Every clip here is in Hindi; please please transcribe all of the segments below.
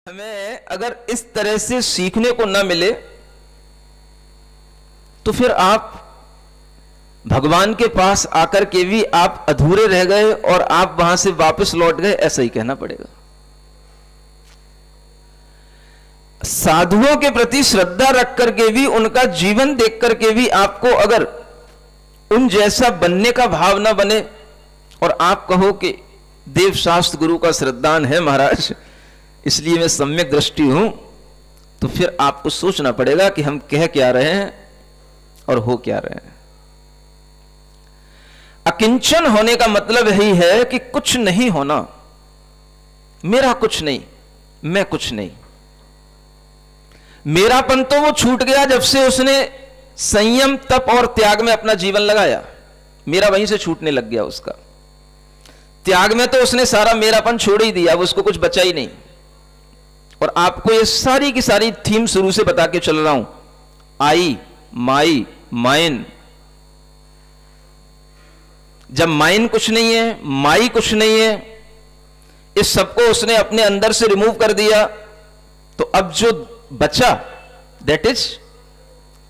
हमें अगर इस तरह से सीखने को न मिले तो फिर आप भगवान के पास आकर के भी आप अधूरे रह गए और आप वहां से वापस लौट गए, ऐसा ही कहना पड़ेगा। साधुओं के प्रति श्रद्धा रख करके भी, उनका जीवन देख करके भी आपको अगर उन जैसा बनने का भाव न बने और आप कहो कि देव शास्त्र गुरु का श्रद्धान है महाराज, इसलिए मैं सम्यक दृष्टि हूं, तो फिर आपको सोचना पड़ेगा कि हम कह क्या रहे हैं और हो क्या रहे हैं। अकिंचन होने का मतलब यही है कि कुछ नहीं होना, मेरा कुछ नहीं, मैं कुछ नहीं। मेरापन तो वो छूट गया जब से उसने संयम, तप और त्याग में अपना जीवन लगाया। मेरा वहीं से छूटने लग गया उसका। त्याग में तो उसने सारा मेरापन छोड़ ही दिया, अब उसको कुछ बचा ही नहीं। और आपको ये सारी की सारी थीम शुरू से बता के चल रहा हूं, आई, माई, माइन। जब माइन कुछ नहीं है, माई कुछ नहीं है, इस सबको उसने अपने अंदर से रिमूव कर दिया, तो अब जो बचा that is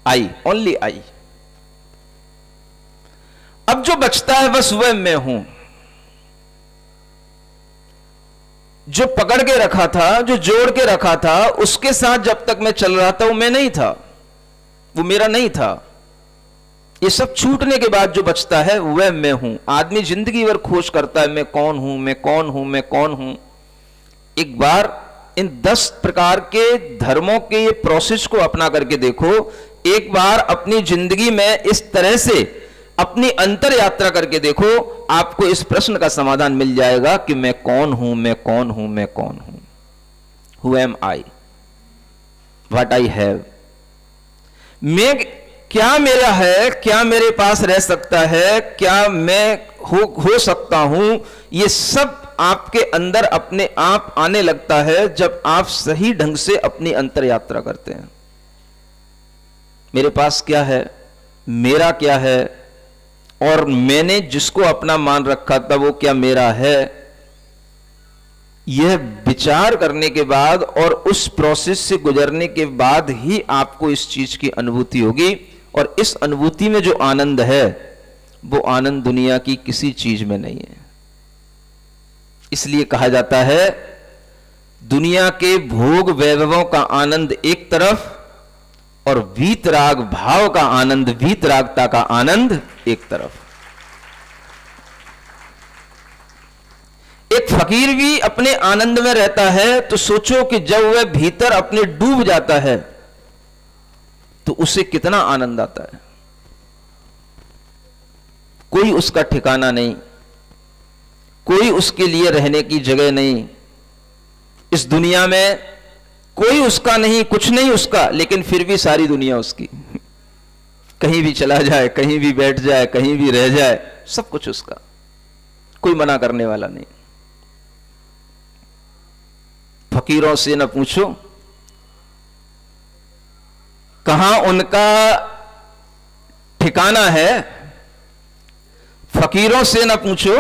I, only I. अब जो बचता है बस वह मैं हूं। जो पकड़ के रखा था, जो जोड़ के रखा था, उसके साथ जब तक मैं चल रहा था वो मैं नहीं था, वो मेरा नहीं था। ये सब छूटने के बाद जो बचता है वह मैं हूं। आदमी जिंदगी भर खोज करता है, मैं कौन हूं, मैं कौन हूं, मैं कौन हूं। एक बार इन 10 प्रकार के धर्मों के ये प्रोसेस को अपना करके देखो। एक बार अपनी जिंदगी में इस तरह से अपनी अंतर यात्रा करके देखो, आपको इस प्रश्न का समाधान मिल जाएगा कि मैं कौन हूं, मैं कौन हूं, मैं कौन हूं। Who am I, what I have. मैं क्या मेरा है, क्या मेरे पास रह सकता है, क्या मैं हो सकता हूं, ये सब आपके अंदर अपने आप आने लगता है जब आप सही ढंग से अपनी अंतर यात्रा करते हैं। मेरे पास क्या है, मेरा क्या है, और मैंने जिसको अपना मान रखा था वो क्या मेरा है। यह विचार करने के बाद और उस प्रोसेस से गुजरने के बाद ही आपको इस चीज की अनुभूति होगी। और इस अनुभूति में जो आनंद है वो आनंद दुनिया की किसी चीज में नहीं है। इसलिए कहा जाता है दुनिया के भोग वैभवों का आनंद एक तरफ और वीतराग भाव का आनंद, वीतरागता का आनंद एक तरफ। एक फकीर भी अपने आनंद में रहता है, तो सोचो कि जब वह भीतर अपने डूब जाता है तो उसे कितना आनंद आता है। कोई उसका ठिकाना नहीं, कोई उसके लिए रहने की जगह नहीं, इस दुनिया में कोई उसका नहीं, कुछ नहीं उसका, लेकिन फिर भी सारी दुनिया उसकी। कहीं भी चला जाए, कहीं भी बैठ जाए, कहीं भी रह जाए, सब कुछ उसका, कोई मना करने वाला नहीं। फकीरों से न पूछो कहां उनका ठिकाना है, फकीरों से न पूछो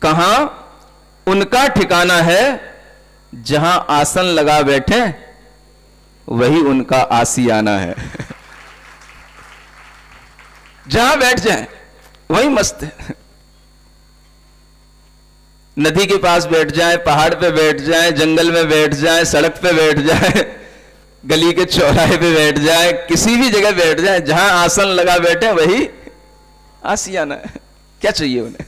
कहां उनका ठिकाना है, जहां आसन लगा बैठे वही उनका आसियाना है। जहां बैठ जाए वही मस्त है। नदी के पास बैठ जाए, पहाड़ पे बैठ जाए, जंगल में बैठ जाए, सड़क पे बैठ जाए, गली के चौराहे पे बैठ जाए, किसी भी जगह बैठ जाए, जहां आसन लगा बैठे वही आसियाना है। क्या चाहिए उन्हें।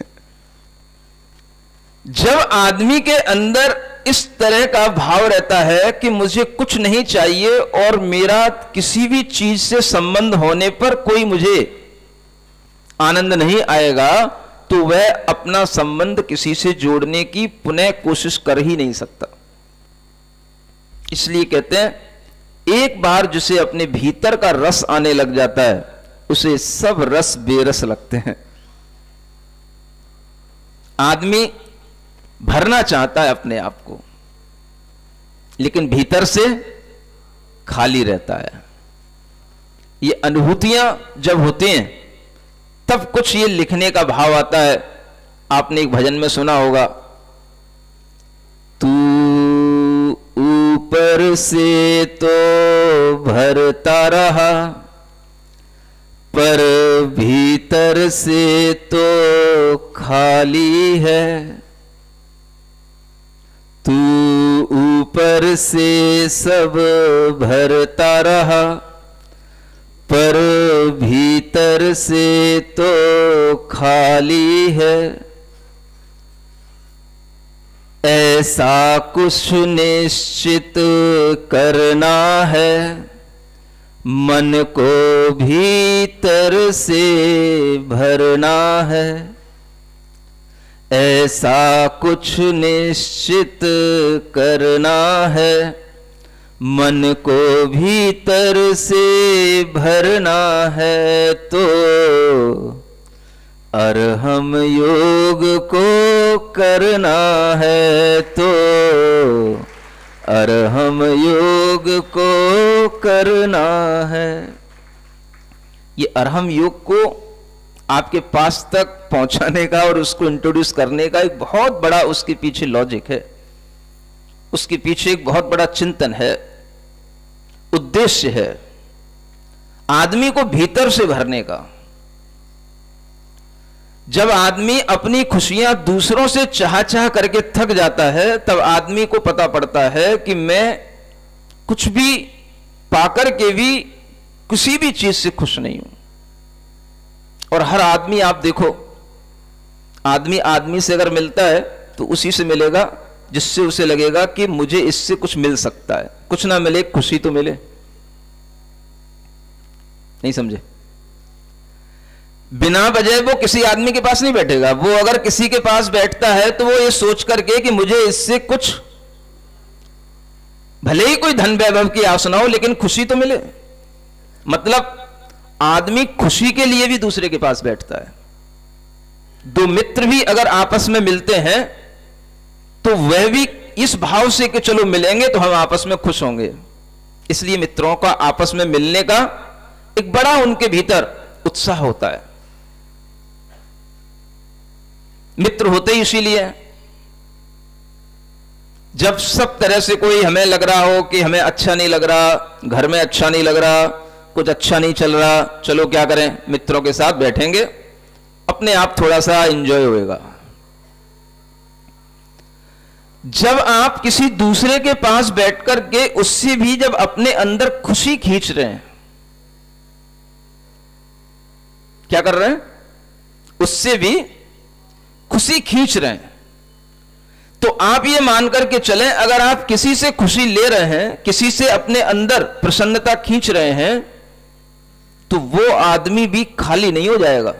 जब आदमी के अंदर इस तरह का भाव रहता है कि मुझे कुछ नहीं चाहिए और मेरा किसी भी चीज से संबंध होने पर कोई मुझे आनंद नहीं आएगा, तो वह अपना संबंध किसी से जोड़ने की पुनः कोशिश कर ही नहीं सकता। इसलिए कहते हैं एक बार जिसे अपने भीतर का रस आने लग जाता है उसे सब रस बेरस लगते हैं। आदमी भरना चाहता है अपने आप को, लेकिन भीतर से खाली रहता है। ये अनुभूतियां जब होती हैं तब कुछ ये लिखने का भाव आता है। आपने एक भजन में सुना होगा, तू ऊपर से तो भरता रहा, पर भीतर से तो खाली है। तू ऊपर से सब भरता रहा, पर भीतर से तो खाली है। ऐसा कुछ निश्चित करना है, मन को भीतर से भरना है। ऐसा कुछ निश्चित करना है, मन को भीतर से भरना है। तो अरहम योग को करना है, तो अरहम योग को करना है। ये अरहम योग को आपके पास तक पहुंचाने का और उसको इंट्रोड्यूस करने का एक बहुत बड़ा उसके पीछे लॉजिक है, उसके पीछे एक बहुत बड़ा चिंतन है, उद्देश्य है, आदमी को भीतर से भरने का। जब आदमी अपनी खुशियां दूसरों से चाह चाह करके थक जाता है, तब आदमी को पता पड़ता है कि मैं कुछ भी पाकर के भी किसी भी चीज से खुश नहीं हूं। और हर आदमी, आप देखो, आदमी आदमी से अगर मिलता है तो उसी से मिलेगा जिससे उसे लगेगा कि मुझे इससे कुछ मिल सकता है, कुछ ना मिले खुशी तो मिले। नहीं समझे? बिना वजह वो किसी आदमी के पास नहीं बैठेगा। वो अगर किसी के पास बैठता है तो वो ये सोच करके कि मुझे इससे कुछ, भले ही कोई धन वैभव की आस ना हो, लेकिन खुशी तो मिले। मतलब आदमी खुशी के लिए भी दूसरे के पास बैठता है। दो मित्र भी अगर आपस में मिलते हैं तो वह भी इस भाव से कि चलो मिलेंगे तो हम आपस में खुश होंगे। इसलिए मित्रों का आपस में मिलने का एक बड़ा उनके भीतर उत्साह होता है। मित्र होते ही इसीलिए, जब सब तरह से कोई हमें लग रहा हो कि हमें अच्छा नहीं लग रहा, घर में अच्छा नहीं लग रहा, कुछ अच्छा नहीं चल रहा, चलो क्या करें, मित्रों के साथ बैठेंगे, अपने आप थोड़ा सा एंजॉय होएगा। जब आप किसी दूसरे के पास बैठकर के उससे भी जब अपने अंदर खुशी खींच रहे हैं, क्या कर रहे हैं, उससे भी खुशी खींच रहे हैं, तो आप ये मान करके चलें, अगर आप किसी से खुशी ले रहे हैं, किसी से अपने अंदर प्रसन्नता खींच रहे हैं, तो वो आदमी भी खाली नहीं हो जाएगा।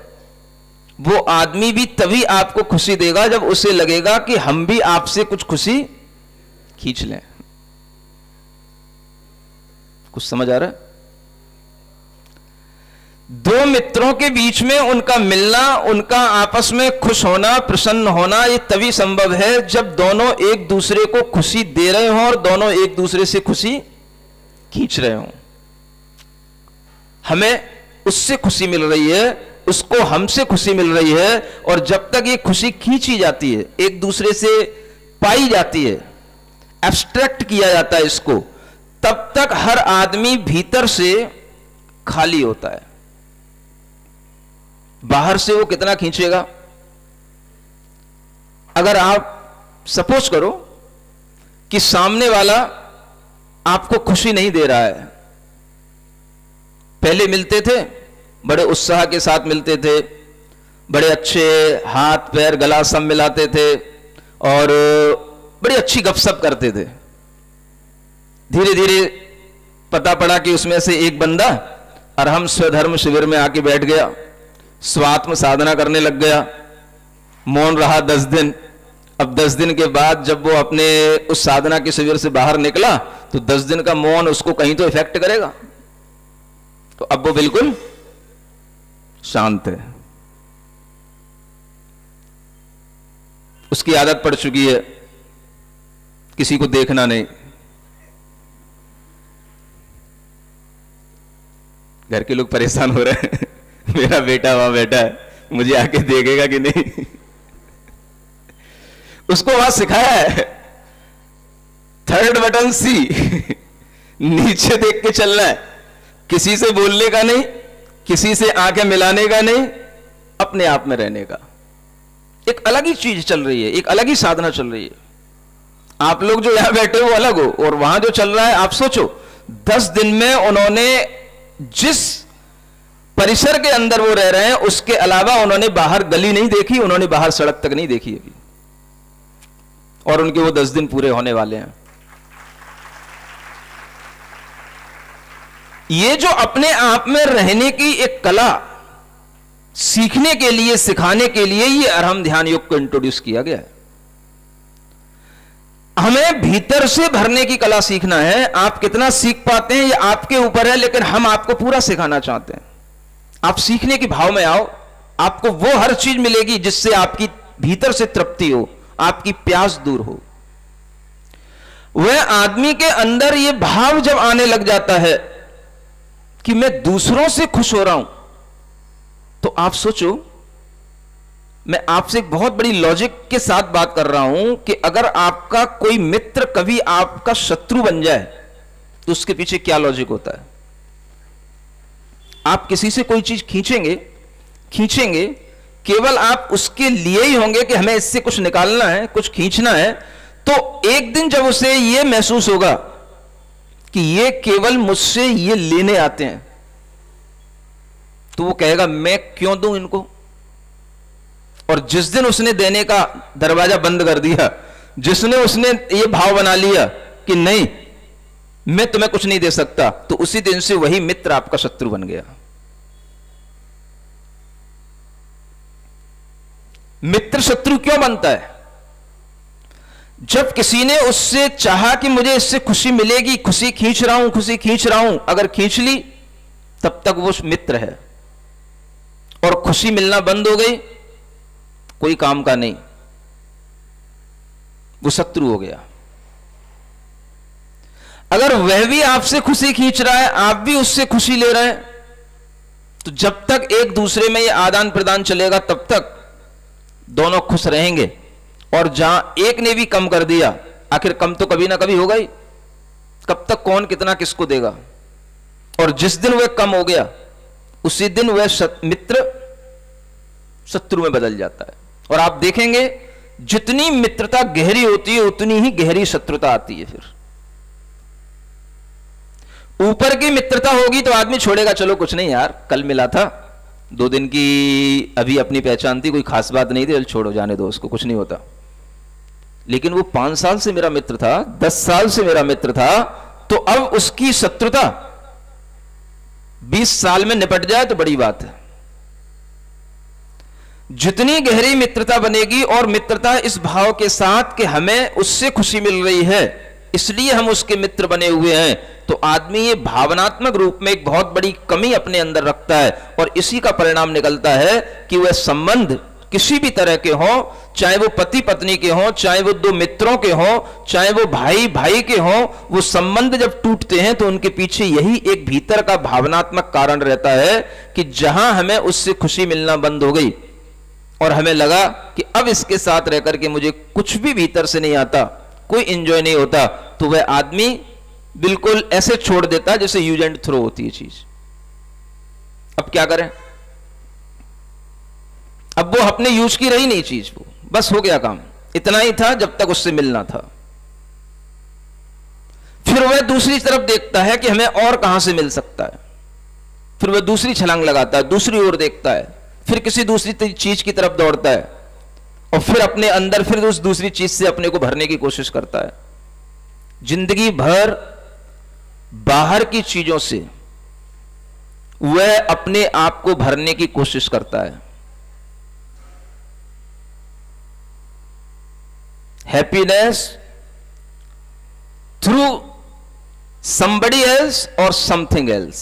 वो आदमी भी तभी आपको खुशी देगा जब उसे लगेगा कि हम भी आपसे कुछ खुशी खींच लें। कुछ समझ आ रहा है? दो मित्रों के बीच में उनका मिलना, उनका आपस में खुश होना, प्रसन्न होना, ये तभी संभव है जब दोनों एक दूसरे को खुशी दे रहे हों और दोनों एक दूसरे से खुशी खींच रहे हों। हमें उससे खुशी मिल रही है, उसको हमसे खुशी मिल रही है, और जब तक ये खुशी खींची जाती है, एक दूसरे से पाई जाती है, एब्स्ट्रैक्ट किया जाता है इसको, तब तक हर आदमी भीतर से खाली होता है। बाहर से वो कितना खींचेगा? अगर आप सपोज करो कि सामने वाला आपको खुशी नहीं दे रहा है, पहले मिलते थे बड़े उत्साह के साथ मिलते थे, बड़े अच्छे हाथ पैर गला सब मिलाते थे और बड़ी अच्छी गपशप करते थे। धीरे धीरे पता पड़ा कि उसमें से एक बंदा अरहम स्वधर्म शिविर में आके बैठ गया, स्वात्म साधना करने लग गया, मौन रहा 10 दिन। अब 10 दिन के बाद जब वो अपने उस साधना के शिविर से बाहर निकला तो 10 दिन का मौन उसको कहीं तो इफेक्ट करेगा, तो अब वो बिल्कुल शांत है। उसकी आदत पड़ चुकी है किसी को देखना नहीं। घर के लोग परेशान हो रहे हैं मेरा बेटा वहां बैठा है, मुझे आके देखेगा कि नहीं। उसको वहां सिखाया है, थर्ड बटन सी नीचे देख के चलना है, किसी से बोलने का नहीं, किसी से आंखें मिलाने का नहीं, अपने आप में रहने का। एक अलग ही चीज चल रही है, एक अलग ही साधना चल रही है। आप लोग जो यहां बैठे हो अलग हो, और वहां जो चल रहा है, आप सोचो 10 दिन में उन्होंने जिस परिसर के अंदर वो रह रहे हैं उसके अलावा उन्होंने बाहर गली नहीं देखी, उन्होंने बाहर सड़क तक नहीं देखी अभी, और उनके वो 10 दिन पूरे होने वाले हैं। ये जो अपने आप में रहने की एक कला सीखने के लिए, सिखाने के लिए ये अरहम ध्यान योग को इंट्रोड्यूस किया गया है। हमें भीतर से भरने की कला सीखना है। आप कितना सीख पाते हैं ये आपके ऊपर है, लेकिन हम आपको पूरा सिखाना चाहते हैं। आप सीखने के भाव में आओ, आपको वो हर चीज मिलेगी जिससे आपकी भीतर से तृप्ति हो, आपकी प्यास दूर हो। वह आदमी के अंदर ये भाव जब आने लग जाता है कि मैं दूसरों से खुश हो रहा हूं, तो आप सोचो, मैं आपसे एक बहुत बड़ी लॉजिक के साथ बात कर रहा हूं कि अगर आपका कोई मित्र कभी आपका शत्रु बन जाए तो उसके पीछे क्या लॉजिक होता है। आप किसी से कोई चीज खींचेंगे केवल आप उसके लिए ही होंगे कि हमें इससे कुछ निकालना है, कुछ खींचना है। तो एक दिन जब उसे यह महसूस होगा कि ये केवल मुझसे ये लेने आते हैं, तो वो कहेगा मैं क्यों दूं इनको। और जिस दिन उसने देने का दरवाजा बंद कर दिया, जिसने उसने ये भाव बना लिया कि नहीं मैं तुम्हें कुछ नहीं दे सकता, तो उसी दिन से वही मित्र आपका शत्रु बन गया। मित्र शत्रु क्यों बनता है? जब किसी ने उससे चाहा कि मुझे इससे खुशी मिलेगी, खुशी खींच रहा हूं, अगर खींच ली तब तक वो मित्र है, और खुशी मिलना बंद हो गई, कोई काम का नहीं, वो शत्रु हो गया। अगर वह भी आपसे खुशी खींच रहा है, आप भी उससे खुशी ले रहे हैं, तो जब तक एक दूसरे में यह आदान प्रदान चलेगा तब तक दोनों खुश रहेंगे। और जहां एक ने भी कम कर दिया, आखिर कम तो कभी ना कभी होगा ही, कब तक कौन कितना किसको देगा। और जिस दिन वह कम हो गया उसी दिन वह मित्र शत्रु में बदल जाता है। और आप देखेंगे जितनी मित्रता गहरी होती है उतनी ही गहरी शत्रुता आती है। फिर ऊपर की मित्रता होगी तो आदमी छोड़ेगा, चलो कुछ नहीं यार, कल मिला था, 2 दिन की अभी अपनी पहचान थी, कोई खास बात नहीं थी, चल छोड़ो, जाने दो उसको, कुछ नहीं होता। लेकिन वो 5 साल से मेरा मित्र था, 10 साल से मेरा मित्र था, तो अब उसकी शत्रुता 20 साल में निपट जाए तो बड़ी बात है। जितनी गहरी मित्रता बनेगी, और मित्रता इस भाव के साथ कि हमें उससे खुशी मिल रही है इसलिए हम उसके मित्र बने हुए हैं, तो आदमी ये भावनात्मक रूप में एक बहुत बड़ी कमी अपने अंदर रखता है। और इसी का परिणाम निकलता है कि वह संबंध किसी भी तरह के हों, चाहे वो पति पत्नी के हों, चाहे वो 2 मित्रों के हों, चाहे वो भाई भाई के हों, वो संबंध जब टूटते हैं तो उनके पीछे यही एक भीतर का भावनात्मक कारण रहता है कि जहां हमें उससे खुशी मिलना बंद हो गई और हमें लगा कि अब इसके साथ रहकर के मुझे कुछ भी भीतर से नहीं आता, कोई एंजॉय नहीं होता, तो वह आदमी बिल्कुल ऐसे छोड़ देता है जैसे यूज एंड थ्रो होती है चीज। अब क्या करें? अब वो अपने यूज की रही नहीं चीज, वो बस हो गया काम, इतना ही था जब तक उससे मिलना था। फिर वह दूसरी तरफ देखता है कि हमें और कहां से मिल सकता है, फिर वह दूसरी छलांग लगाता है, दूसरी ओर देखता है, फिर किसी दूसरी चीज की तरफ दौड़ता है, और फिर अपने अंदर फिर उस दूसरी चीज से अपने को भरने की कोशिश करता है। जिंदगी भर बाहर की चीजों से वह अपने आप को भरने की कोशिश करता है। हैप्पीनेस थ्रू somebody else और समथिंग एल्स।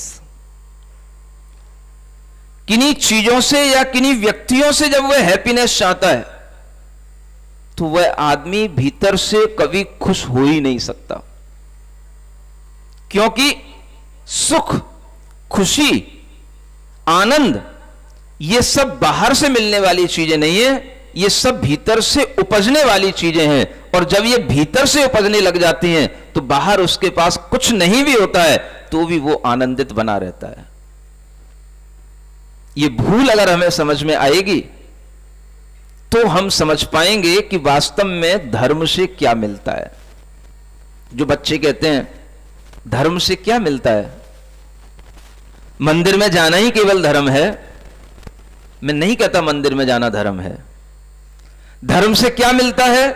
किन्हीं चीजों से या किन्हीं व्यक्तियों से जब वह हैप्पीनेस चाहता है तो वह आदमी भीतर से कभी खुश हो ही नहीं सकता, क्योंकि सुख, खुशी, आनंद ये सब बाहर से मिलने वाली चीजें नहीं है, ये सब भीतर से उपजने वाली चीजें हैं। और जब ये भीतर से उपजने लग जाती हैं तो बाहर उसके पास कुछ नहीं भी होता है तो भी वो आनंदित बना रहता है। ये भूल अगर हमें समझ में आएगी तो हम समझ पाएंगे कि वास्तव में धर्म से क्या मिलता है। जो बच्चे कहते हैं धर्म से क्या मिलता है, मंदिर में जाना ही केवल धर्म है, मैं नहीं कहता मंदिर में जाना धर्म है। धर्म से क्या मिलता है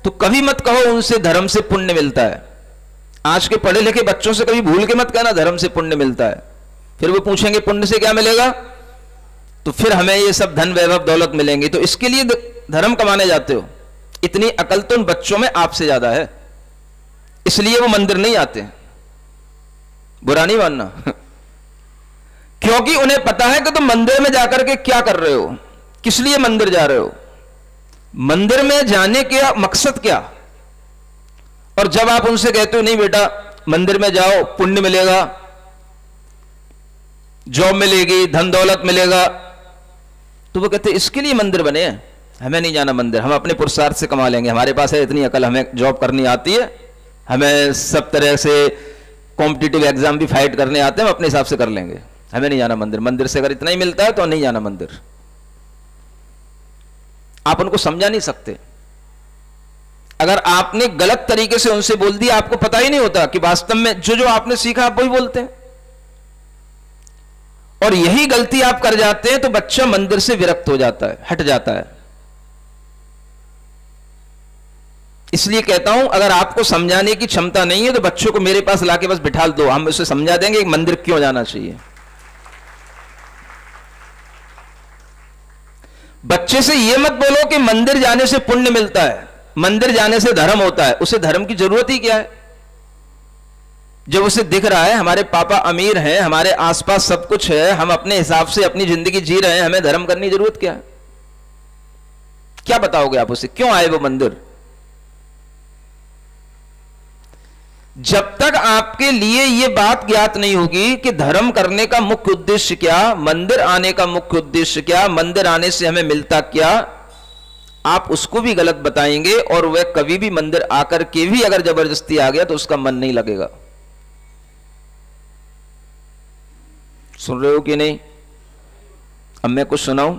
तो कभी मत कहो उनसे धर्म से पुण्य मिलता है। आज के पढ़े लिखे बच्चों से कभी भूल के मत कहना धर्म से पुण्य मिलता है। फिर वो पूछेंगे पुण्य से क्या मिलेगा, तो फिर हमें ये सब धन वैभव दौलत मिलेंगी, तो इसके लिए धर्म कमाने जाते हो। इतनी अकल तो उन बच्चों में आपसे ज्यादा है, इसलिए वो मंदिर नहीं आते। बुरा नहीं मानना क्योंकि उन्हें पता है कि तुम मंदिर में जाकर के क्या कर रहे हो, किस लिए मंदिर जा रहे हो, मंदिर में जाने का मकसद क्या। और जब आप उनसे कहते हो नहीं बेटा मंदिर में जाओ पुण्य मिलेगा, जॉब मिलेगी, धन दौलत मिलेगा, तो वो कहते इसके लिए मंदिर बने हैं, हमें नहीं जाना मंदिर, हम अपने पुरुषार्थ से कमा लेंगे, हमारे पास है इतनी अकल, हमें जॉब करनी आती है, हमें सब तरह से कॉम्पिटिटिव एग्जाम भी फाइट करने आते हैं, हम अपने हिसाब से कर लेंगे, हमें नहीं जाना मंदिर। मंदिर से अगर इतना ही मिलता है तो नहीं जाना मंदिर। आप उनको समझा नहीं सकते। अगर आपने गलत तरीके से उनसे बोल दिया, आपको पता ही नहीं होता कि वास्तव में जो जो आपने सीखा आप वही बोलते हैं, और यही गलती आप कर जाते हैं तो बच्चा मंदिर से विरक्त हो जाता है, हट जाता है। इसलिए कहता हूं अगर आपको समझाने की क्षमता नहीं है तो बच्चों को मेरे पास लाके बस बिठा दो, हम उसे समझा देंगे कि मंदिर क्यों जाना चाहिए। बच्चे से यह मत बोलो कि मंदिर जाने से पुण्य मिलता है, मंदिर जाने से धर्म होता है। उसे धर्म की जरूरत ही क्या है, जब उसे दिख रहा है हमारे पापा अमीर हैं, हमारे आसपास सब कुछ है, हम अपने हिसाब से अपनी जिंदगी जी रहे हैं, हमें धर्म करने की जरूरत क्या है। क्या बताओगे आप उसे, क्यों आए वो मंदिर। जब तक आपके लिए यह बात ज्ञात नहीं होगी कि धर्म करने का मुख्य उद्देश्य क्या, मंदिर आने का मुख्य उद्देश्य क्या, मंदिर आने से हमें मिलता क्या, आप उसको भी गलत बताएंगे और वह कभी भी मंदिर आकर के भी अगर जबरदस्ती आ गया तो उसका मन नहीं लगेगा। सुन रहे हो कि नहीं, अब मैं कुछ सुनाऊं।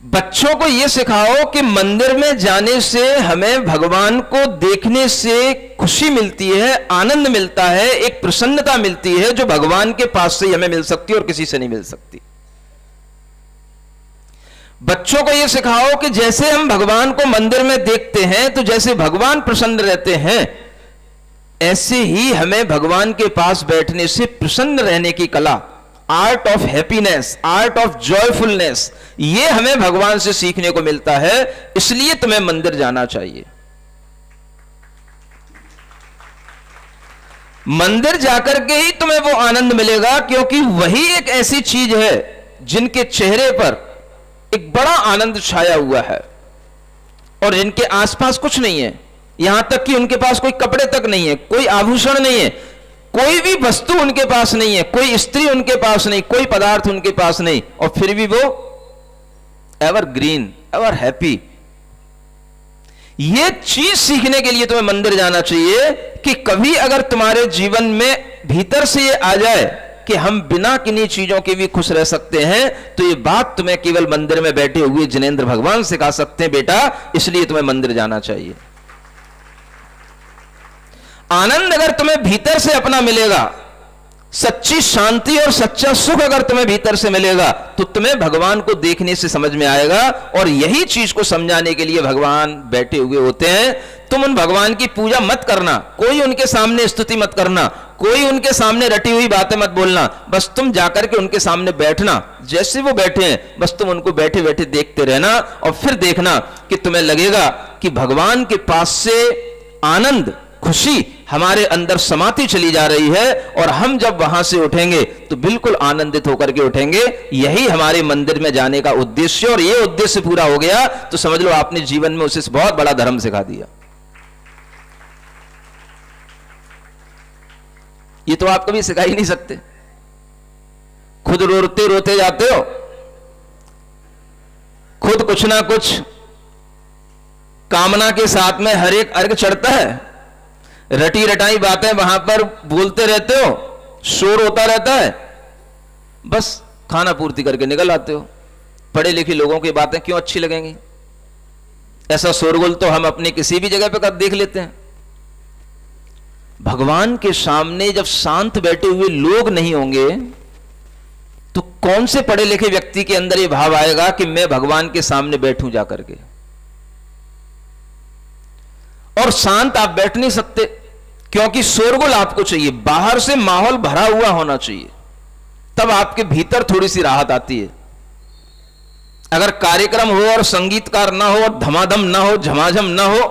बच्चों को यह सिखाओ कि मंदिर में जाने से हमें भगवान को देखने से खुशी मिलती है, आनंद मिलता है, एक प्रसन्नता मिलती है जो भगवान के पास से हमें मिल सकती है और किसी से नहीं मिल सकती। बच्चों को यह सिखाओ कि जैसे हम भगवान को मंदिर में देखते हैं तो जैसे भगवान प्रसन्न रहते हैं, ऐसे ही हमें भगवान के पास बैठने से प्रसन्न रहने की कला, art of happiness, art of joyfulness, यह हमें भगवान से सीखने को मिलता है। इसलिए तुम्हें मंदिर जाना चाहिए। मंदिर जाकर के ही तुम्हें वो आनंद मिलेगा, क्योंकि वही एक ऐसी चीज है जिनके चेहरे पर एक बड़ा आनंद छाया हुआ है और जिनके आसपास कुछ नहीं है, यहां तक कि उनके पास कोई कपड़े तक नहीं है, कोई आभूषण नहीं है, कोई भी वस्तु उनके पास नहीं है, कोई स्त्री उनके पास नहीं, कोई पदार्थ उनके पास नहीं, और फिर भी वो एवर ग्रीन, एवर हैप्पी। यह चीज सीखने के लिए तुम्हें मंदिर जाना चाहिए कि कभी अगर तुम्हारे जीवन में भीतर से यह आ जाए कि हम बिना किन्हीं चीजों के भी खुश रह सकते हैं, तो यह बात तुम्हें केवल मंदिर में बैठे हुए जिनेंद्र भगवान सिखा सकते हैं बेटा, इसलिए तुम्हें मंदिर जाना चाहिए। आनंद अगर तुम्हें भीतर से अपना मिलेगा, सच्ची शांति और सच्चा सुख अगर तुम्हें भीतर से मिलेगा, तो तुम्हें भगवान को देखने से समझ में आएगा। और यही चीज को समझाने के लिए भगवान बैठे हुए होते हैं। तुम उन भगवान की पूजा मत करना, कोई उनके सामने स्तुति मत करना, कोई उनके सामने रटी हुई बातें मत बोलना, बस तुम जाकर के उनके सामने बैठना, जैसे वो बैठे हैं बस तुम उनको बैठे बैठे देखते रहना, और फिर देखना कि तुम्हें लगेगा कि भगवान के पास से आनंद, खुशी हमारे अंदर समाती चली जा रही है, और हम जब वहां से उठेंगे तो बिल्कुल आनंदित होकर के उठेंगे। यही हमारे मंदिर में जाने का उद्देश्य, और यह उद्देश्य पूरा हो गया तो समझ लो आपने जीवन में उसे बहुत बड़ा धर्म सिखा दिया। ये तो आप कभी सिखा ही नहीं सकते, खुद रोते रोते जाते हो। खुद कुछ ना कुछ कामना के साथ में हर एक अर्घ चढ़ता है, रटी रटाई बातें वहां पर बोलते रहते हो, शोर होता रहता है, बस खाना पूर्ति करके निकल आते हो। पढ़े लिखे लोगों की बातें क्यों अच्छी लगेंगी? ऐसा शोरगुल तो हम अपनी किसी भी जगह पर देख लेते हैं। भगवान के सामने जब शांत बैठे हुए लोग नहीं होंगे तो कौन से पढ़े लिखे व्यक्ति के अंदर यह भाव आएगा कि मैं भगवान के सामने बैठूं जाकर के? और शांत आप बैठ नहीं सकते, क्योंकि शोरगुल आपको चाहिए, बाहर से माहौल भरा हुआ होना चाहिए, तब आपके भीतर थोड़ी सी राहत आती है। अगर कार्यक्रम हो और संगीतकार ना हो और धमाधम ना हो, झमाझम ना हो,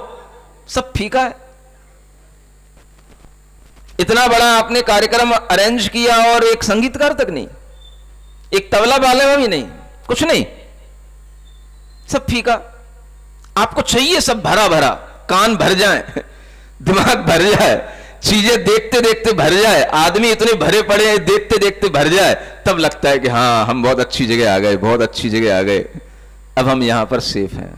सब फीका है। इतना बड़ा आपने कार्यक्रम अरेंज किया और एक संगीतकार तक नहीं, एक तबला वाले में भी नहीं, कुछ नहीं, सब फीका। आपको चाहिए सब भरा भरा, कान भर जाए, दिमाग भर जाए, चीजें देखते देखते भर जाए, आदमी इतने भरे पड़े हैं देखते देखते भर जाए, तब लगता है कि हाँ हम बहुत अच्छी जगह आ गए, बहुत अच्छी जगह आ गए, अब हम यहां पर सेफ हैं।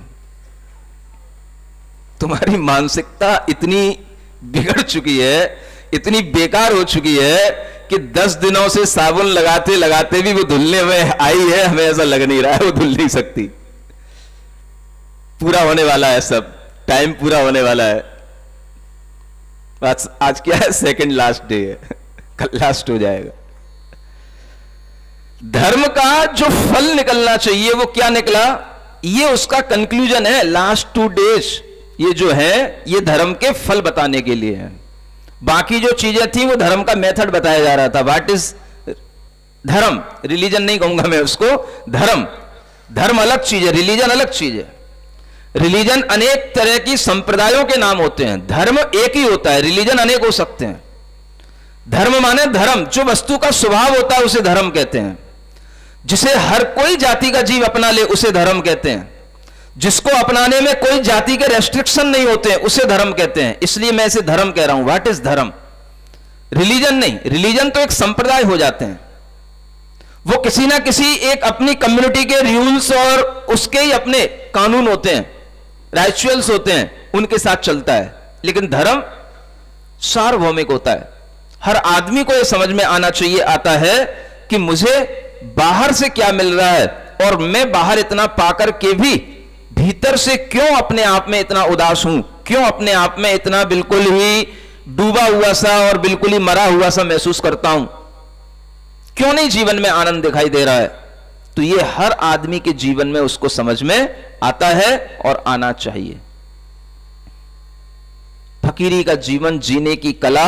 तुम्हारी मानसिकता इतनी बिगड़ चुकी है, इतनी बेकार हो चुकी है कि 10 दिनों से साबुन लगाते लगाते भी वो धुलने में आई है, हमें ऐसा लग नहीं रहा है वो धुल नहीं सकती। पूरा होने वाला है, सब टाइम पूरा होने वाला है। आज क्या है? सेकंड लास्ट डे है, कल लास्ट हो जाएगा। धर्म का जो फल निकलना चाहिए वो क्या निकला? ये उसका कंक्लूजन है। लास्ट 2 डेज ये जो है ये धर्म के फल बताने के लिए है। बाकी जो चीजें थी वो धर्म का मेथड बताया जा रहा था। व्हाट इज धर्म? रिलीजन नहीं कहूंगा मैं उसको, धर्म। धर्म अलग चीज है, रिलीजन अलग चीज है। रिलीजन अनेक तरह की संप्रदायों के नाम होते हैं, धर्म एक ही होता है, रिलीजन अनेक हो सकते हैं। धर्म माने धर्म, जो वस्तु का स्वभाव होता है उसे धर्म कहते हैं। जिसे हर कोई जाति का जीव अपना ले उसे धर्म कहते हैं। जिसको अपनाने में कोई जाति के रेस्ट्रिक्शन नहीं होते हैं उसे धर्म कहते हैं। इसलिए मैं इसे धर्म कह रहा हूं। व्हाट इज धर्म? रिलीजन नहीं। रिलीजन तो एक संप्रदाय हो जाते हैं, वो किसी ना किसी एक अपनी कम्युनिटी के रूल्स और उसके ही अपने कानून होते हैं, राइचुअल्स होते हैं, उनके साथ चलता है। लेकिन धर्म सार्वभौमिक होता है। हर आदमी को यह समझ में आना चाहिए, आता है कि मुझे बाहर से क्या मिल रहा है और मैं बाहर इतना पाकर के भी भीतर से क्यों अपने आप में इतना उदास हूं, क्यों अपने आप में इतना बिल्कुल ही डूबा हुआ सा और बिल्कुल ही मरा हुआ सा महसूस करता हूं, क्यों नहीं जीवन में आनंद दिखाई दे रहा है। तो ये हर आदमी के जीवन में उसको समझ में आता है और आना चाहिए। फकीरी का जीवन जीने की कला,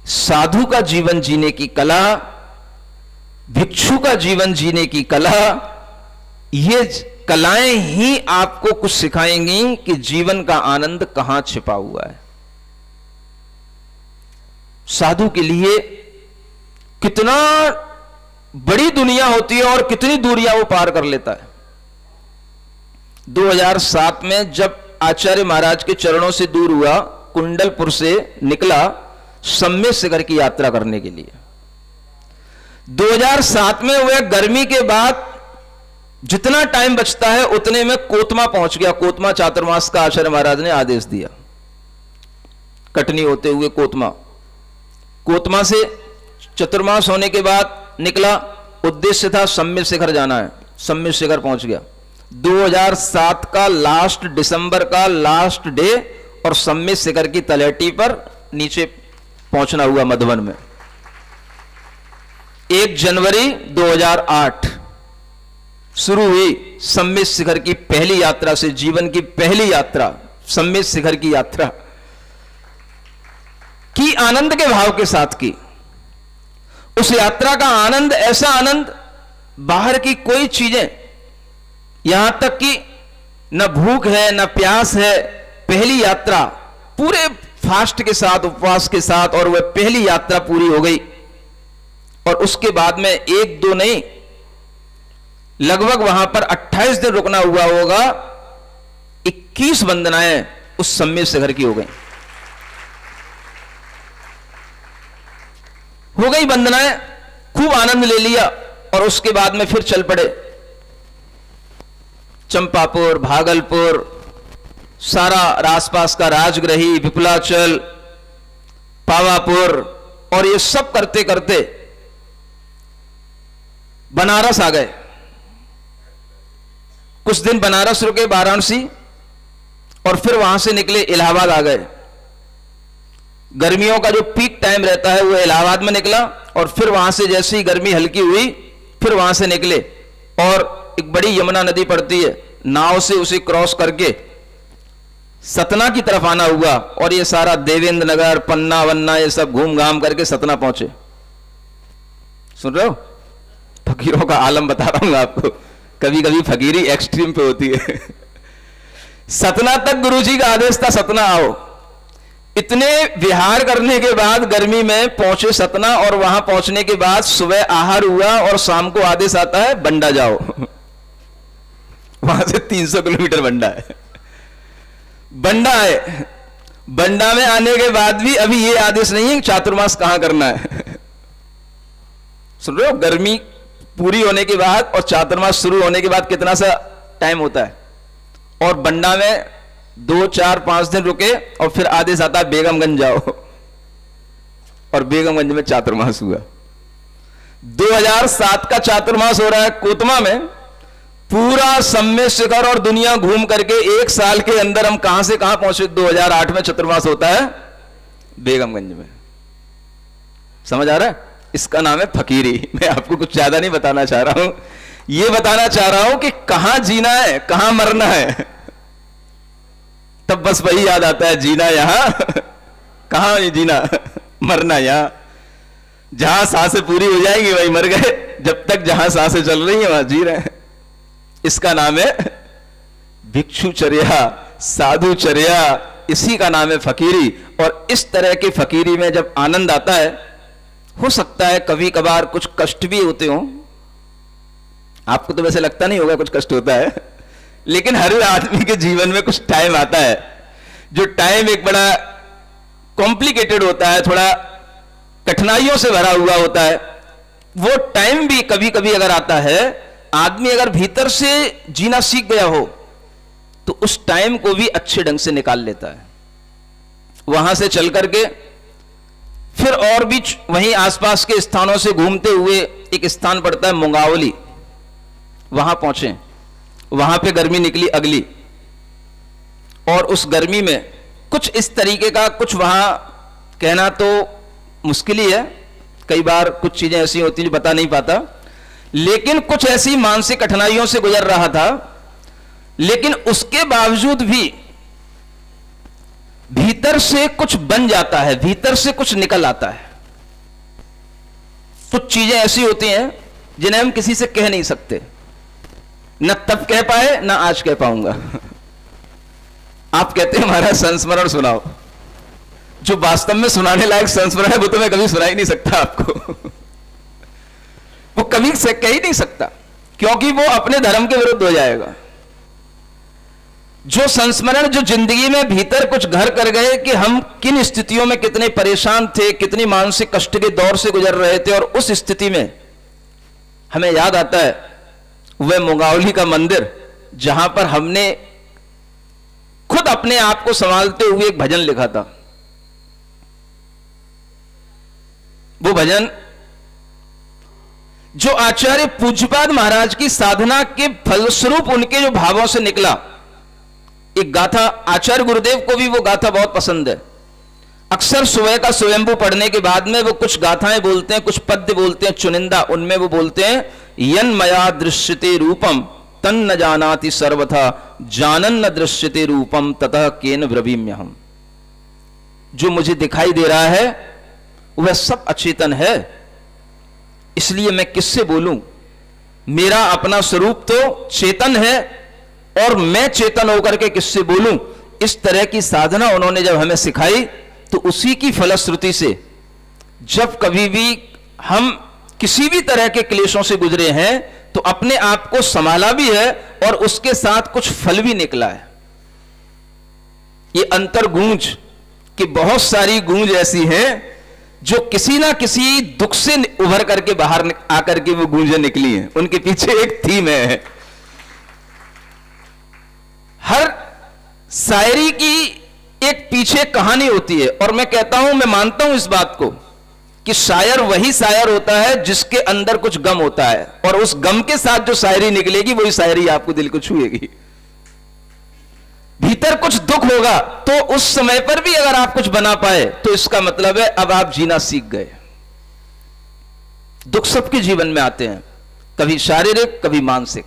साधु का जीवन जीने की कला, भिक्षु का जीवन जीने की कला, ये कलाएं ही आपको कुछ सिखाएंगी कि जीवन का आनंद कहां छिपा हुआ है। साधु के लिए कितना बड़ी दुनिया होती है और कितनी दूरियां वो पार कर लेता है। 2007 में जब आचार्य महाराज के चरणों से दूर हुआ, कुंडलपुर से निकला सम्मेद शिखर की यात्रा करने के लिए। 2007 में वह गर्मी के बाद जितना टाइम बचता है उतने में कोतमा पहुंच गया। कोतमा चातुर्मास का आचार्य महाराज ने आदेश दिया, कटनी होते हुए कोतमा। कोतमा से चतुर्मास होने के बाद निकला, उद्देश्य था सम्मेद शिखर जाना है। सम्मेद शिखर पहुंच गया। 2007 का लास्ट दिसंबर का लास्ट डे और सम्मेद शिखर की तलहटी पर नीचे पहुंचना हुआ मधुबन में। 1 जनवरी 2008 शुरू हुई सम्मेद शिखर की पहली यात्रा से, जीवन की पहली यात्रा सम्मेद शिखर की यात्रा की आनंद के भाव के साथ की। उस यात्रा का आनंद, ऐसा आनंद बाहर की कोई चीजें, यहां तक कि न भूख है न प्यास है। पहली यात्रा पूरे फास्ट के साथ, उपवास के साथ, और वह पहली यात्रा पूरी हो गई। और उसके बाद में 1-2 नहीं, लगभग वहां पर 28 दिन रुकना हुआ होगा। 21 वंदनाएं उस सम्मेद शिखर की हो गई वंदनाएं, खूब आनंद ले लिया और उसके बाद में फिर चल पड़े। चंपापुर, भागलपुर, सारा आसपास का राजगृही, विपुलाचल, पावापुर, और ये सब करते करते बनारस आ गए। कुछ दिन बनारस रुके, वाराणसी, और फिर वहां से निकले इलाहाबाद आ गए। गर्मियों का जो पीक टाइम रहता है वो इलाहाबाद में निकला, और फिर वहां से जैसे ही गर्मी हल्की हुई फिर वहां से निकले, और एक बड़ी यमुना नदी पड़ती है, नाव से उसे क्रॉस करके सतना की तरफ आना हुआ, और ये सारा देवेंद्र नगर, पन्ना वन्ना ये सब घूम घाम करके सतना पहुंचे। सुन रहे हो? फकीरों का आलम बता रहा हूं आपको, कभी कभी फकीरी एक्सट्रीम पे होती है। सतना तक गुरुजी का आदेश था, सतना आओ। इतने विहार करने के बाद गर्मी में पहुंचे सतना, और वहां पहुंचने के बाद सुबह आहार हुआ और शाम को आदेश आता है बंडा जाओ। वहां से 300 किलोमीटर बंडा है। बंडा है, बंडा में आने के बाद भी अभी ये आदेश नहीं है कि चातुर्मास कहां करना है। सुन रहे हो? गर्मी पूरी होने के बाद और चातुर्मास शुरू होने के बाद कितना सा टाइम होता है, और बंडा में 2, 4, 5 दिन रुके, और फिर आदेश आता है बेगमगंज जाओ, और बेगमगंज में चातुर्मास हुआ। 2007 का चातुर्मास हो रहा है कोतमा में, पूरा सम्य शिखर और दुनिया घूम करके 1 साल के अंदर हम कहां से कहां पहुंचे। 2008 में चतुर्मास होता है बेगमगंज में। समझ आ रहा है? इसका नाम है फकीरी। मैं आपको कुछ ज्यादा नहीं बताना चाह रहा हूं, यह बताना चाह रहा हूं कि कहां जीना है, कहां मरना है। तब बस वही याद आता है, जीना यहां, कहां जीना, मरना यहां। जहां सांसें पूरी हो जाएंगी वही मर गए, जब तक जहां सांसें चल रही हैं वहां जी रहे हैं। इसका नाम है भिक्षुचर्या, साधुचर्या, इसी का नाम है फकीरी। और इस तरह की फकीरी में जब आनंद आता है, हो सकता है कभी कभार कुछ कष्ट भी होते हो। आपको तो वैसे लगता नहीं होगा कुछ कष्ट होता है, लेकिन हर आदमी के जीवन में कुछ टाइम आता है जो टाइम एक बड़ा कॉम्प्लिकेटेड होता है, थोड़ा कठिनाइयों से भरा हुआ होता है। वो टाइम भी कभी कभी अगर आता है, आदमी अगर भीतर से जीना सीख गया हो तो उस टाइम को भी अच्छे ढंग से निकाल लेता है। वहां से चल करके फिर और भी वहीं आसपास के स्थानों से घूमते हुए एक स्थान पड़ता है मुंगावली, वहां पहुंचे। वहां पे गर्मी निकली अगली, और उस गर्मी में कुछ इस तरीके का, कुछ वहां कहना तो मुश्किल ही है, कई बार कुछ चीजें ऐसी होती जो बता नहीं पाता, लेकिन कुछ ऐसी मानसिक कठिनाइयों से गुजर रहा था। लेकिन उसके बावजूद भी भीतर से कुछ बन जाता है, भीतर से कुछ निकल आता है। कुछ चीजें ऐसी होती हैं जिन्हें हम किसी से कह नहीं सकते, न तब कह पाए न आज कह पाऊंगा। आप कहते हैं हमारा संस्मरण सुनाओ, जो वास्तव में सुनाने लायक संस्मरण है वो तो मैं कभी सुना ही नहीं सकता आपको। वो कभी से कह ही नहीं सकता, क्योंकि वो अपने धर्म के विरुद्ध हो जाएगा। जो संस्मरण जो जिंदगी में भीतर कुछ घर कर गए कि हम किन स्थितियों में कितने परेशान थे, कितनी मानसिक कष्ट के दौर से गुजर रहे थे, और उस स्थिति में हमें याद आता है वह मुंगावली का मंदिर, जहां पर हमने खुद अपने आप को संभालते हुए एक भजन लिखा था। वो भजन जो आचार्य पूज्यपाद महाराज की साधना के फलस्वरूप उनके जो भावों से निकला, एक गाथा, आचार्य गुरुदेव को भी वो गाथा बहुत पसंद है। अक्सर सुबह का स्वयंभू पढ़ने के बाद में वो कुछ गाथाएं बोलते हैं, कुछ पद्य बोलते हैं चुनिंदा। उनमें वो बोलते हैं, यन मया दृश्यते रूपम तन न जानाति सर्वथा, जानन न दृश्यते रूपम ततः केन ब्रवीम्यहम्। जो मुझे दिखाई दे रहा है वह सब अचेतन है, इसलिए मैं किससे बोलूं। मेरा अपना स्वरूप तो चेतन है, और मैं चेतन होकर के किससे बोलूं। इस तरह की साधना उन्होंने जब हमें सिखाई, तो उसी की फलश्रुति से जब कभी भी हम किसी भी तरह के क्लेशों से गुजरे हैं, तो अपने आप को संभाला भी है और उसके साथ कुछ फल भी निकला है। ये अंतर गूंज कि बहुत सारी गूंज ऐसी हैं जो किसी ना किसी दुख से उभर करके बाहर आकर के वो गूंजें निकली हैं, उनके पीछे एक थीम है। हर शायरी की एक पीछे कहानी होती है, और मैं कहता हूं, मैं मानता हूं इस बात को कि शायर वही शायर होता है जिसके अंदर कुछ गम होता है, और उस गम के साथ जो शायरी निकलेगी वही शायरी आपको दिल को छुएगी। भीतर कुछ दुख होगा तो उस समय पर भी अगर आप कुछ बना पाए तो इसका मतलब है अब आप जीना सीख गए। दुख सबके जीवन में आते हैं, कभी शारीरिक कभी मानसिक।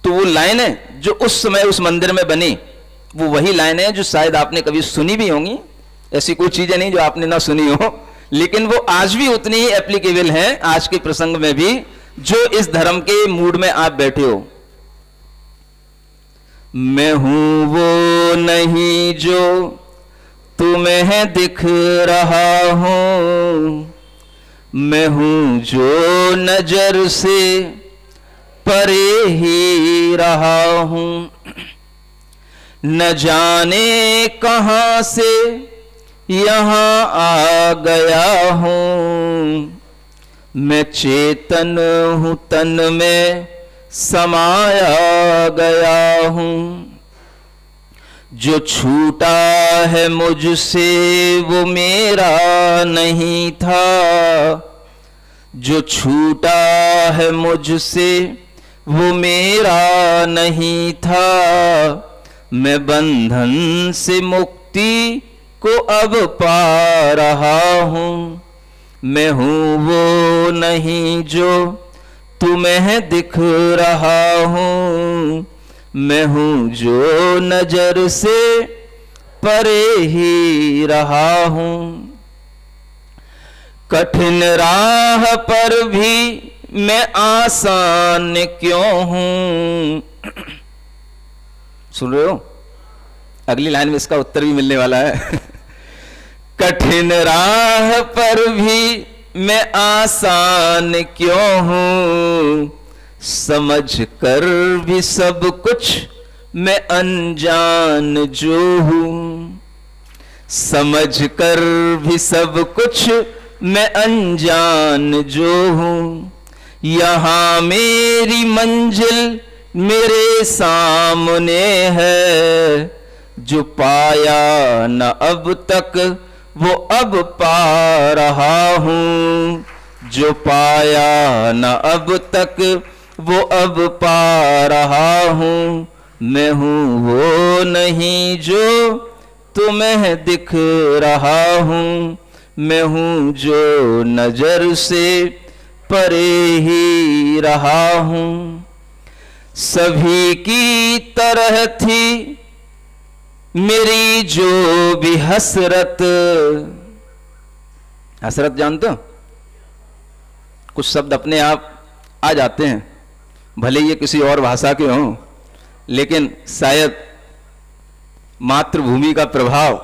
तो वो लाइनें जो उस समय उस मंदिर में बनी, वो वही लाइनें जो शायद आपने कभी सुनी भी होंगी। ऐसी कोई चीजें नहीं जो आपने ना सुनी हो, लेकिन वो आज भी उतनी ही एप्लीकेबल हैं आज के प्रसंग में भी, जो इस धर्म के मूड में आप बैठे हो। मैं हूं वो नहीं जो तुम्हें दिख रहा हूं, मैं हूं जो नजर से परे ही रहा हूं। न जाने कहां से यहां आ गया हूं, मैं चेतन हूं तन में समाया गया हूं। जो छूटा है मुझसे वो मेरा नहीं था, जो छूटा है मुझसे वो मेरा नहीं था। मैं बंधन से मुक्ति को अब पा रहा हूं, मैं हूं वो नहीं जो तुम्हें दिख रहा हूं, मैं हूं जो नजर से परे ही रहा हूं। कठिन राह पर भी मैं आसान क्यों हूं। सुन रहे हो? अगली लाइन में इसका उत्तर भी मिलने वाला है। कठिन राह पर भी मैं आसान क्यों हूं, समझ कर भी सब कुछ मैं अनजान जो हूं, समझ कर भी सब कुछ मैं अनजान जो हूं। यहां मेरी मंजिल मेरे सामने है, जो पाया न अब तक वो अब पा रहा हूं, जो पाया न अब तक वो अब पा रहा हूं। मैं हूं वो नहीं जो तुम्हें दिख रहा हूं, मैं हूं जो नजर से परे ही रहा हूं। सभी की तरह थी मेरी जो भी हसरत। हसरत जानते हो? कुछ शब्द अपने आप आ जाते हैं, भले ये किसी और भाषा के हों, लेकिन शायद मातृभूमि का प्रभाव,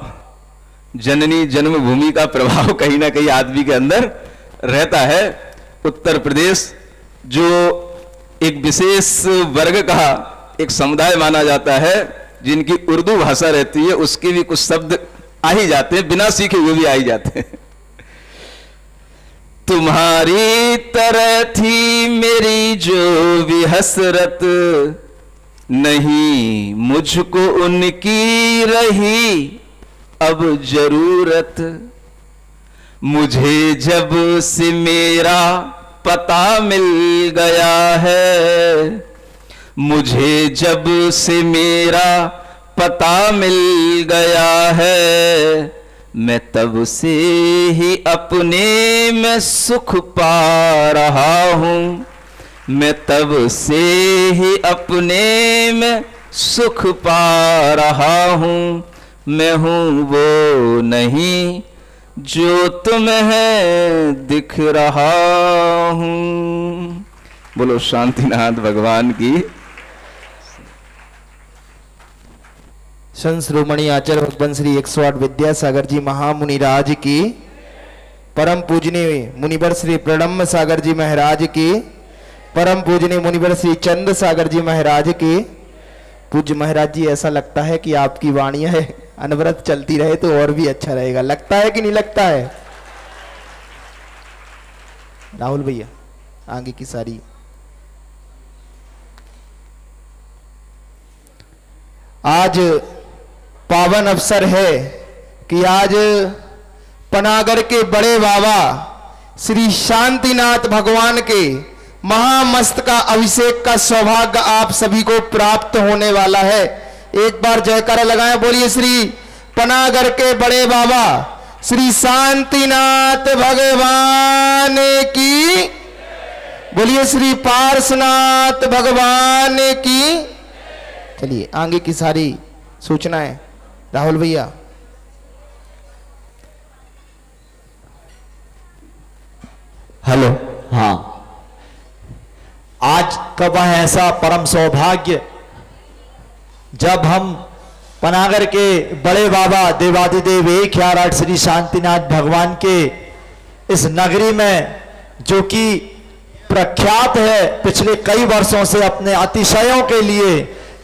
जननी जन्मभूमि का प्रभाव कहीं ना कहीं आदमी के अंदर रहता है। उत्तर प्रदेश जो एक विशेष वर्ग का एक समुदाय माना जाता है, जिनकी उर्दू भाषा रहती है, उसके भी कुछ शब्द आ ही जाते हैं, बिना सीखे हुए भी आ ही जाते हैं। तुम्हारी तरह थी मेरी जो भी हसरत, नहीं मुझको उनकी रही अब जरूरत। मुझे जब से मेरा पता मिल गया है, मुझे जब से मेरा पता मिल गया है, मैं तब से ही अपने में सुख पा रहा हूँ, मैं तब से ही अपने में सुख पा रहा हूँ। मैं हूँ वो नहीं जो तुम्हें दिख रहा हूँ। बोलो शांतिनाथ भगवान की। संत शिरोमणि आचार्य भगवान श्री 108 विद्यासागर जी महामुनिराज की, परम पूजनीय मुनिवर श्री प्रणम्य सागर जी महाराज की, परम पूजनीय मुनिवर श्री चंद सागर जी महाराज की। पूज्य महाराज जी, ऐसा लगता है कि आपकी वाणियां है अनवरत चलती रहे तो और भी अच्छा रहेगा, लगता है कि नहीं लगता है? राहुल भैया आगे की सारी। आज पावन अवसर है कि आज पनागर के बड़े बाबा श्री शांतिनाथ भगवान के महामस्तका अभिषेक का सौभाग्य आप सभी को प्राप्त होने वाला है। एक बार जयकारा लगाएं, बोलिए श्री पनागर के बड़े बाबा श्री शांतिनाथ भगवान की, बोलिए श्री पार्श्वनाथ भगवान की। चलिए आगे की सारी सूचनाएं राहुल भैया। हेलो। हाँ, आज का वह ऐसा परम सौभाग्य जब हम पनागर के बड़े बाबा देवादिदेव 1/8 श्री शांतिनाथ भगवान के इस नगरी में, जो कि प्रख्यात है पिछले कई वर्षों से अपने अतिशयों के लिए,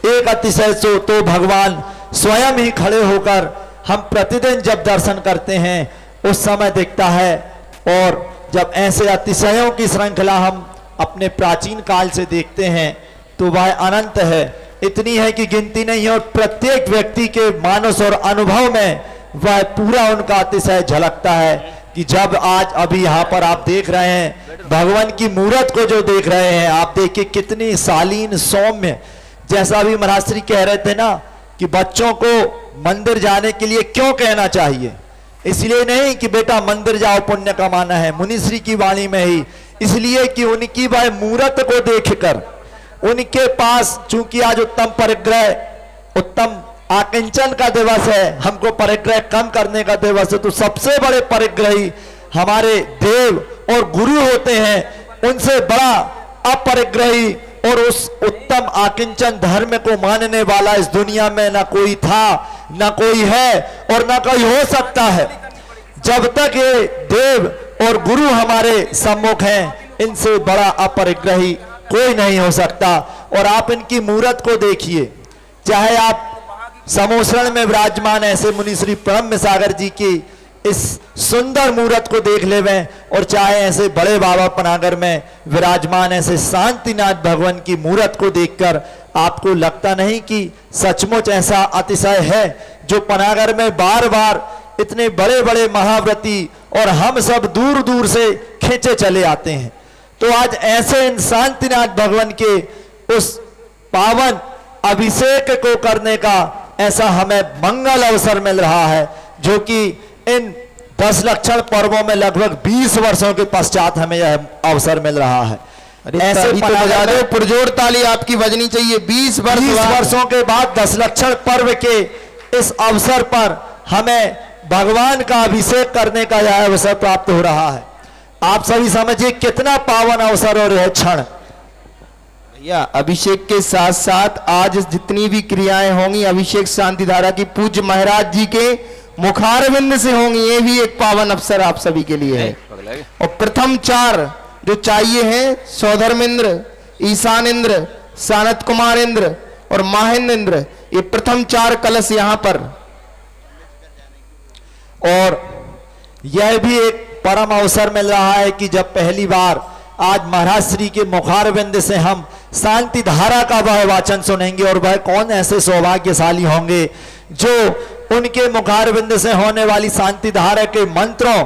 एक अतिशय तो भगवान स्वयं ही खड़े होकर हम प्रतिदिन जब दर्शन करते हैं उस समय दिखता है। और जब ऐसे अतिशयों की श्रृंखला हम अपने प्राचीन काल से देखते हैं तो वह अनंत है, इतनी है कि गिनती नहीं है। और प्रत्येक व्यक्ति के मानस और अनुभव में वह पूरा उनका अतिशय झलकता है कि जब आज अभी यहाँ पर आप देख रहे हैं भगवान की मूर्त को, जो देख रहे हैं आप, देखिए कितनी शालीन सौम्य। जैसा अभी महाराज श्री कह रहे थे ना कि बच्चों को मंदिर जाने के लिए क्यों कहना चाहिए, इसलिए नहीं कि बेटा मंदिर जाओ पुण्य कमाना है, मुनिश्री की वाणी में ही, इसलिए कि उनकी वह मूर्त को देखकर, उनके पास चूंकि आज उत्तम परिग्रह, उत्तम आकिंचन का दिवस है, हमको परिग्रह कम करने का दिवस है, तो सबसे बड़े परिग्रही हमारे देव और गुरु होते हैं। उनसे बड़ा अपरिग्रही और उस उत्तम आकिंचन धर्म को मानने वाला इस दुनिया में ना कोई था, ना कोई है और ना कोई हो सकता है। जब तक ये देव और गुरु हमारे सम्मुख हैं, इनसे बड़ा अपरिग्रही कोई नहीं हो सकता। और आप इनकी मूर्त को देखिए, चाहे आप समोसरण में विराजमान ऐसे मुनि श्री ब्रह्म सागर जी की इस सुंदर मूर्त को देख लेवें, और चाहे ऐसे बड़े बाबा पनागर में विराजमान ऐसे शांतिनाथ भगवान की मूर्त को देखकर आपको लगता नहीं कि सचमुच ऐसा अतिशय है जो पनागर में बार बार इतने बड़े बड़े महाव्रती और हम सब दूर दूर से खींचे चले आते हैं। तो आज ऐसे इन शांतिनाथ भगवान के उस पावन अभिषेक को करने का ऐसा हमें मंगल अवसर मिल रहा है, जो कि इन 10 लक्षण पर्वों में लगभग 20 वर्षों के पश्चात हमें यह अवसर मिल रहा है। ऐसे तो बजा दो, पुरजोर ताली आपकी बजनी चाहिए। 20 वर्षों के बाद 10 लक्षण पर्व के इस अवसर पर हमें भगवान का अभिषेक करने का यह अवसर प्राप्त हो रहा है। आप सभी समझिए कितना पावन अवसर और यह क्षण। भैया अभिषेक के साथ साथ आज जितनी भी क्रियाएं होंगी अभिषेक शांति धारा की पूज्य महाराज जी के मुखारविंद से होंगी, ये भी एक पावन अवसर आप सभी के लिए है। और प्रथम 4 जो चाहिए हैं, सौधर्मेंद्र, ईशान इंद्र, सानत कुमार इंद्र और माहेंद्र इंद्र, ये प्रथम 4 कलश यहां पर। और यह भी एक परम अवसर मिल रहा है कि जब पहली बार आज महाराज श्री के मुखारविंद से हम शांति धारा का वह वाचन सुनेंगे। और वह कौन ऐसे सौभाग्यशाली होंगे जो उनके मुखारविंद से होने वाली शांति धारा के मंत्रों